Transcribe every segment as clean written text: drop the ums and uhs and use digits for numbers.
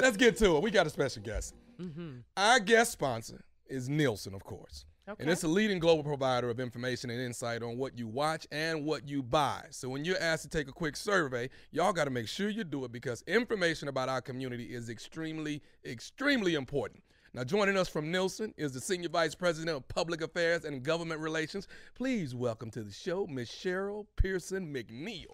Let's get to it. We got a special guest. Our guest sponsor is Nielsen, of course. Okay. And it's a leading global provider of information and insight on what you watch and what you buy. So when you're asked to take a quick survey, y'all got to make sure you do it because information about our community is extremely, extremely important. Now, joining us from Nielsen is the Senior Vice President of Public Affairs and Government Relations. Please welcome to the show, Ms. Cheryl Pearson-McNeil.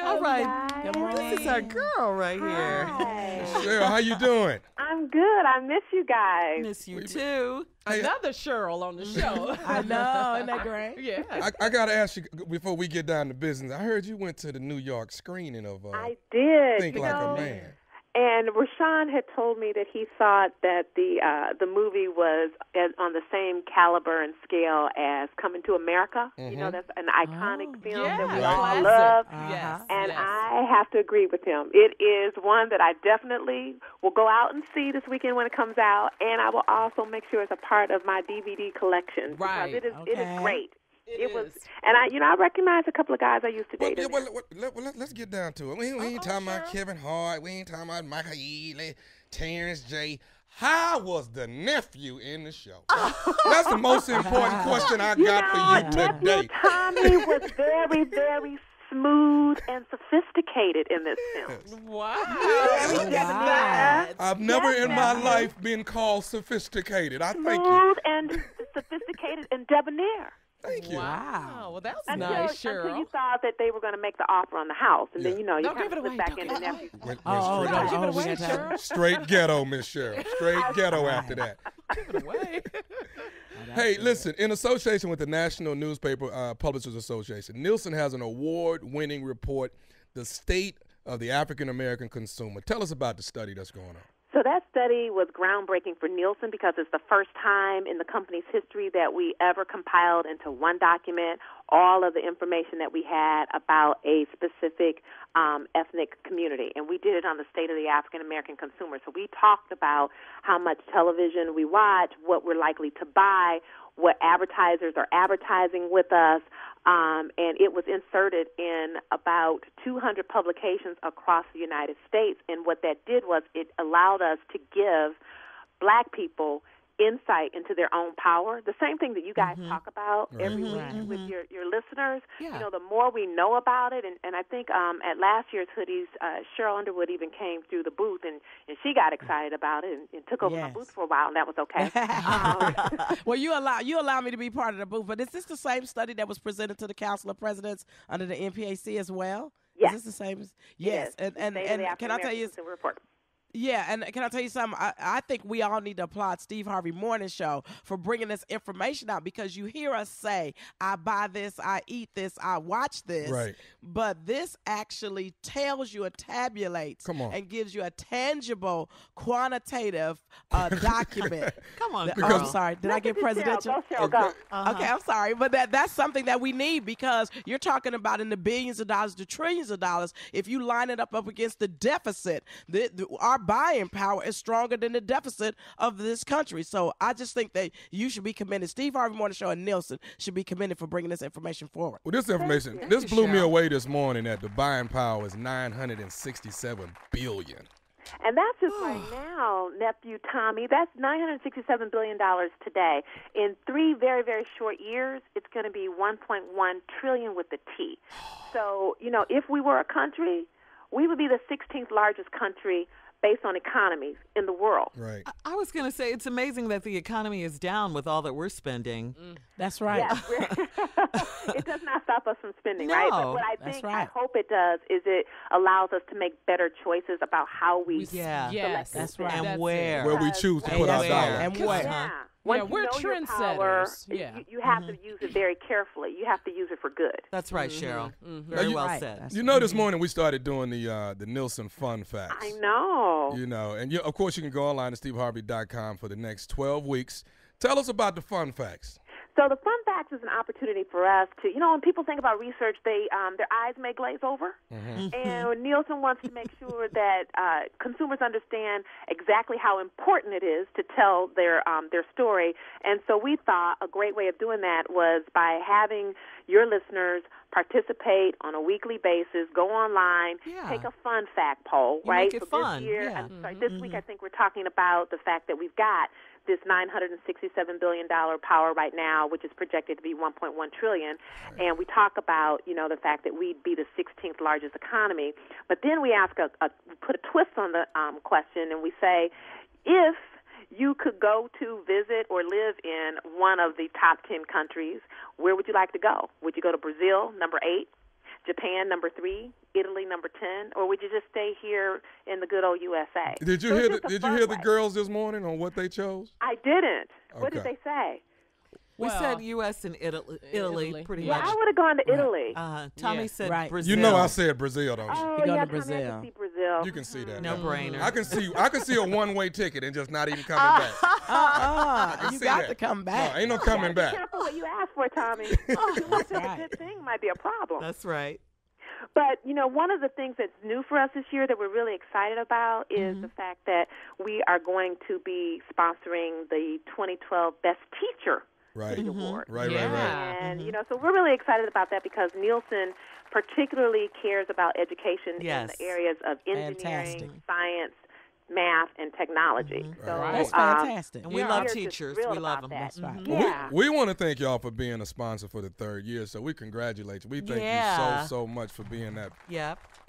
All right. Good morning. This is our girl right here. Hi. Cheryl, how you doing? I'm good. I miss you guys. Miss you too. Hey, Another Cheryl on the show. I know, isn't that great? Yeah. I got to ask you, before we get down to business, I heard you went to the New York screening of I did. Think Like a Man. And Rashawn had told me that he thought that the movie was on the same caliber and scale as Coming to America. You know, that's an iconic film that we all love. Yes. And I have to agree with him. It is one that I definitely will go out and see this weekend when it comes out, and I will also make sure it's a part of my DVD collection. Right. Because it is great. It was, is. and I recognize a couple of guys I used to date. Let's get down to it. We ain't talking about Kevin Hart. We ain't talking about Michael Ealy, Terrence J. How was the nephew in the show? That's the most important question I got for you today. Nephew Tommy was very, very smooth and sophisticated in this film. Wow. I've never in my life been called sophisticated. I thank you. Smooth and sophisticated and debonair. Thank you. Wow. Well, that's Until Cheryl. you thought that they were going to make the offer on the house, and then you kind of slip back into nephew. Don't give it away, Cheryl. Straight ghetto, Miss Cheryl. Straight ghetto after that. Give it away. Hey, listen, in association with the National Newspaper Publishers Association, Nielsen has an award-winning report, The State of the African American Consumer. Tell us about the study that's going on. So that study was groundbreaking for Nielsen because it's the first time in the company's history that we ever compiled into one document all of the information that we had about a specific ethnic community. And we did it on the state of the African American consumer. So we talked about how much television we watch, what we're likely to buy, what advertisers are advertising with us, and it was inserted in about 200 publications across the United States. And what that did was it allowed us to give black people insight into their own power. The same thing that you guys talk about every week with your listeners. Yeah. You know, the more we know about it, and I think at last year's Hoodies, Cheryl Underwood even came through the booth, and she got excited about it and took over my booth for a while, and that was okay. Well, you allow me to be part of the booth, but is this the same study that was presented to the Council of Presidents under the NPAC as well? Yes. Is this the same? Yes. And can I tell you? Report. Yeah, and can I tell you something? I think we all need to applaud Steve Harvey Morning Show for bringing this information out because you hear us say, I buy this, I eat this, I watch this. Right. But this actually tells you and tabulates and gives you a tangible, quantitative document. Come on, girl. I'm sorry. Did I get presidential? Go, Cheryl, go. Okay, I'm sorry. But that's something that we need because you're talking about in the billions of dollars to trillions of dollars. If you line it up against the deficit, our buying power is stronger than the deficit of this country. So I just think that you should be commended. Steve Harvey Morning Show and Nielsen should be commended for bringing this information forward. Well, this information, this blew me away this morning that the buying power is $967 billion. And that's just right now, nephew Tommy. That's $967 billion today. In 3 very, very short years, it's going to be $1.1 trillion with the T. So, you know, if we were a country, we would be the 16th largest country based on economies in the world. Right. I was going to say it's amazing that the economy is down with all that we're spending. That's right. Yes. It does not stop us from spending, No. right? But what I hope it does is it allows us to make better choices about how we Yes, that's right. And where we choose to put our dollar. And what? Yeah. Once we're you know your power, trendsetters. you have to use it very carefully. You have to use it for good. That's right, Cheryl. Very well said. You know, this morning we started doing the Nielsen Fun Facts. I know. You know, and of course you can go online to steveharvey.com for the next 12 weeks. Tell us about the Fun Facts. So the Fun Facts is an opportunity for us to, you know, when people think about research, they their eyes may glaze over. And Nielsen wants to make sure that consumers understand exactly how important it is to tell their story. And so we thought a great way of doing that was by having your listeners participate on a weekly basis, go online, take a fun fact poll, right? Make it so fun. This year, this week, I think we're talking about the fact that we've got this $967 billion power right now, which is projected to be $1.1 trillion. And we talk about, the fact that we'd be the 16th largest economy. But then we ask put a twist on the question, and we say, if you could go to visit or live in one of the top 10 countries, where would you like to go? Would you go to Brazil, number 8? Japan, number 3, Italy, number 10, or would you just stay here in the good old USA? Did you hear the girls this morning on what they chose? I didn't. Okay. What did they say? We said U.S. and Italy pretty much. I would have gone to Italy. Tommy said Brazil. You know I said Brazil, don't you? Oh, you go to Tommy, Brazil. I can see Brazil. You can see that. No brainer. I can see a one-way ticket and just not even coming back. You got to come back. No, ain't no coming back. Be careful what you ask for, Tommy. That's right. A good thing might be a problem. That's right. But, one of the things that's new for us this year that we're really excited about is the fact that we are going to be sponsoring the 2012 Best Teacher Hoodie Award. Right. And, so we're really excited about that because Nielsen particularly cares about education in the areas of engineering, science, math, and technology. So that's fantastic. And we love teachers. We love them. That's right. Yeah. We want to thank y'all for being a sponsor for the 3rd year, so we congratulate you. We thank you so much for being that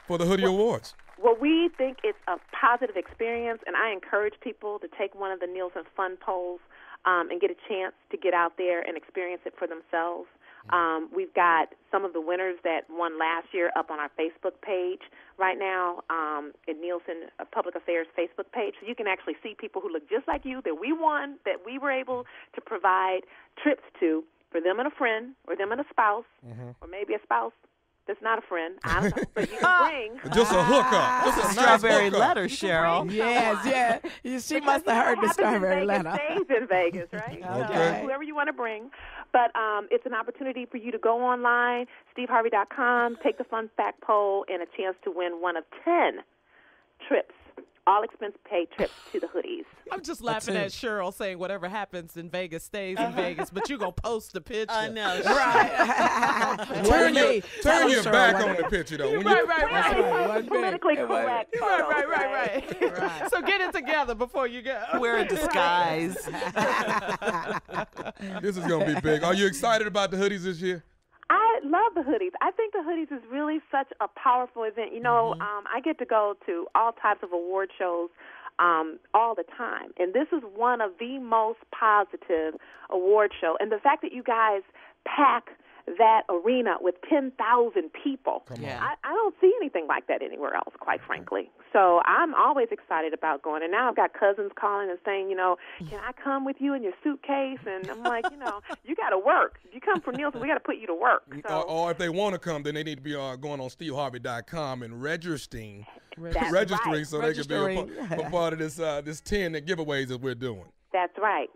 for the Hoodie Awards. Well, we think it's a positive experience, and I encourage people to take one of the Nielsen Fun polls and get a chance to get out there and experience it for themselves. We've got some of the winners that won last year up on our Facebook page right now, in Nielsen Public Affairs Facebook page. So you can actually see people who look just like you that we won, that we were able to provide trips to for them and a friend, or them and a spouse, or maybe a spouse that's not a friend. I don't know. But you can bring. Just a hookup. Just a strawberry nice letter, Cheryl. Yes. She must have heard the strawberry letter. Stays in Vegas, right? Okay. So whoever you want to bring. But it's an opportunity for you to go online, steveharvey.com, take the fun fact poll, and a chance to win one of 10 trips, all expense paid trips to the hoodies. I'm just laughing at Cheryl saying whatever happens in Vegas stays in Vegas, but you gonna post the picture. I know. Right. Turn your back on the picture, though. Right. Politically correct. Right. So get it together before you go. Wear a disguise. This is going to be big. Are you excited about the hoodies this year? I love the hoodies. I think the hoodies is really such a powerful event. I get to go to all types of award shows all the time, and this is one of the most positive award shows. And the fact that you guys pack that arena with 10,000 people, I don't see anything like that anywhere else, quite frankly. So I'm always excited about going. And now I've got cousins calling and saying, can I come with you in your suitcase? And I'm like, you got to work. If you come from Nielsen, we got to put you to work. So, or if they want to come, then they need to be going on steveharvey.com and registering so they can be a part of this 10 giveaways that we're doing. That's right.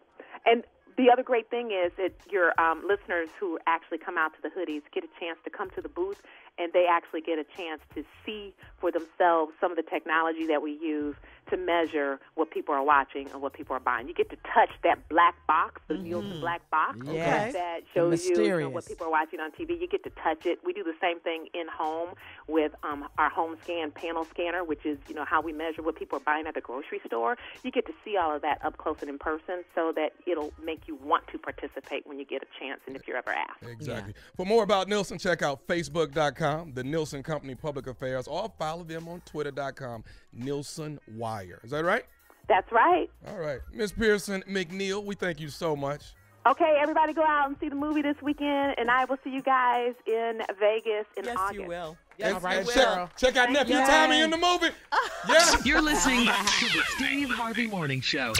And the other great thing is that your listeners who actually come out to the hoodies get a chance to come to the booth, and they actually get a chance to see for themselves some of the technology that we use to measure what people are watching and what people are buying. You get to touch that black box, the Nielsen black box, that shows you what people are watching on TV. You get to touch it. We do the same thing in home with our home scan panel scanner, which is how we measure what people are buying at the grocery store. You get to see all of that up close and in person, so that it'll make you want to participate when you get a chance and if you're ever asked. Exactly. For more about Nielsen, check out Facebook.com, the Nielsen Company Public Affairs, or follow them on Twitter.com, Nielsen Wire. Is that right? That's right. All right. Ms. Pearson-McNeil, we thank you so much. Okay, everybody go out and see the movie this weekend, and I will see you guys in Vegas in August. Yes, you will. Yes, and check out Nephew Tommy in the movie. You're listening to the Steve Harvey Morning Show.